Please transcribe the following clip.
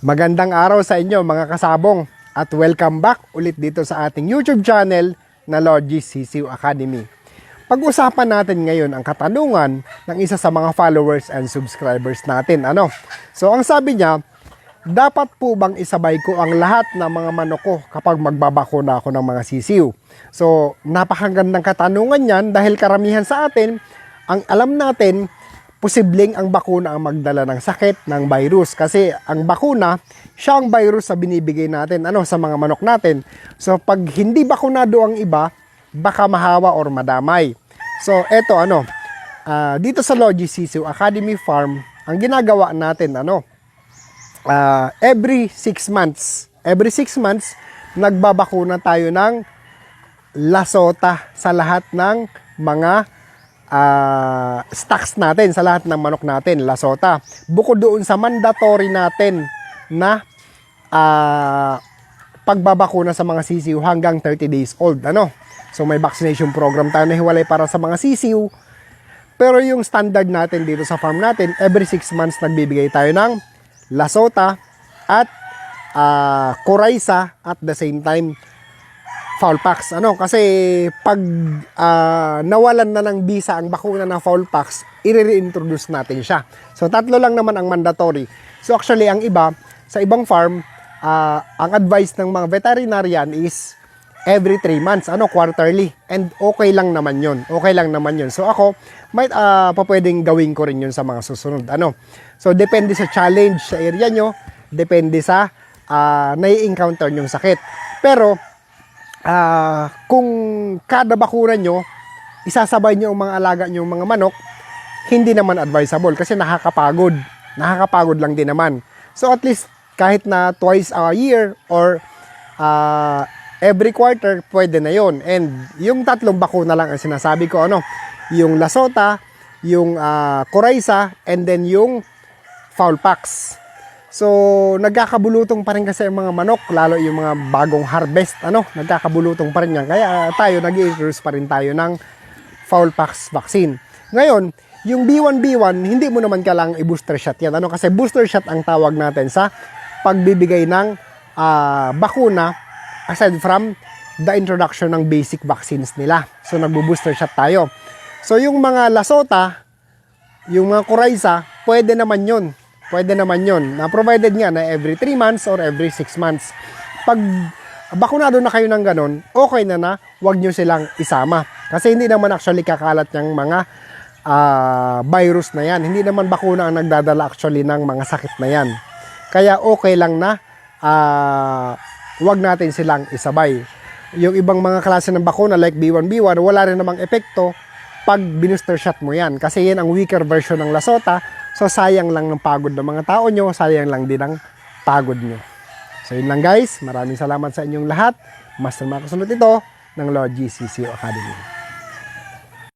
Magandang araw sa inyo mga kasabong at welcome back ulit dito sa ating YouTube channel na Logis Sisiw Academy. Pag-usapan natin ngayon ang katanungan ng isa sa mga followers and subscribers natin. So ang sabi niya, dapat po bang isabay ko ang lahat ng mga manok ko kapag magbabakuna ako ng mga sisiw? So napakagandang katanungan yan dahil karamihan sa atin, ang alam natin, posibleng ang bakuna ang magdala ng sakit, ng virus. Kasi ang bakuna, siya ang virus sa binibigay natin sa mga manok natin. So pag hindi bakunado ang iba, baka mahawa or madamay. So eto dito sa Logis Sisiw Academy Farm, ang ginagawa natin every 6 months, nagbabakuna tayo ng lasota sa lahat ng mga stocks natin, sa lahat ng manok natin, lasota. Bukod doon sa mandatory natin na pagbabakuna sa mga sisiw hanggang 30 days old. So may vaccination program tayo na hiwalay para sa mga sisiw. Pero yung standard natin dito sa farm natin, every 6 months nagbibigay tayo ng lasota at coryza at the same time Foulpox. Kasi pag nawalan na ng bisa ang bakuna ng Foulpox, i-reintroduce natin siya. So tatlo lang naman ang mandatory. So actually ang iba, sa ibang farm, ang advice ng mga veterinarian is every 3 months, quarterly. And okay lang naman yun. So ako, might pwedeng gawin ko rin yun sa mga susunod. So depende sa challenge sa area nyo, depende sa nai-encounter nyong sakit. Pero kung kada bakuna nyo, isasabay nyo ang mga alaga nyo, mga manok, hindi naman advisable kasi nakakapagod. Nakakapagod lang din naman. So at least kahit na twice a year or every quarter, pwede na yon. And yung tatlong bakuna lang ang sinasabi ko, yung lasota, yung coryza, and then yung Foulpox. So, nagkakabulutong pa rin kasi ang mga manok, lalo yung mga bagong harvest, nagkakabulutong pa rin yan. Kaya tayo, nag-i-introduce pa rin tayo ng Foulpox vaccine. Ngayon, yung B1B1, hindi mo naman kailangang i-booster shot yan. Kasi booster shot ang tawag natin sa pagbibigay ng bakuna aside from the introduction ng basic vaccines nila. So, nagbo-booster shot tayo. So, yung mga lasota, yung mga coryza, pwede naman yun. Na provided nga na every 3 months or every 6 months. Pag bakunado na kayo ng ganon, okay na wag nyo silang isama. Kasi hindi naman actually kakalat yung mga virus na yan. Hindi naman bakuna ang nagdadala actually ng mga sakit na yan. Kaya okay lang na wag natin silang isabay. Yung ibang mga klase ng bakuna like B1B1, wala rin namang epekto pag binooster shot mo yan. Kasi yan ang weaker version ng lasota. So, sayang lang ng pagod ng mga tao nyo, sayang lang din ang pagod nyo. So, yun lang guys. Maraming salamat sa inyong lahat. Mas na makasunod ito ng Logis Sisiw Academy.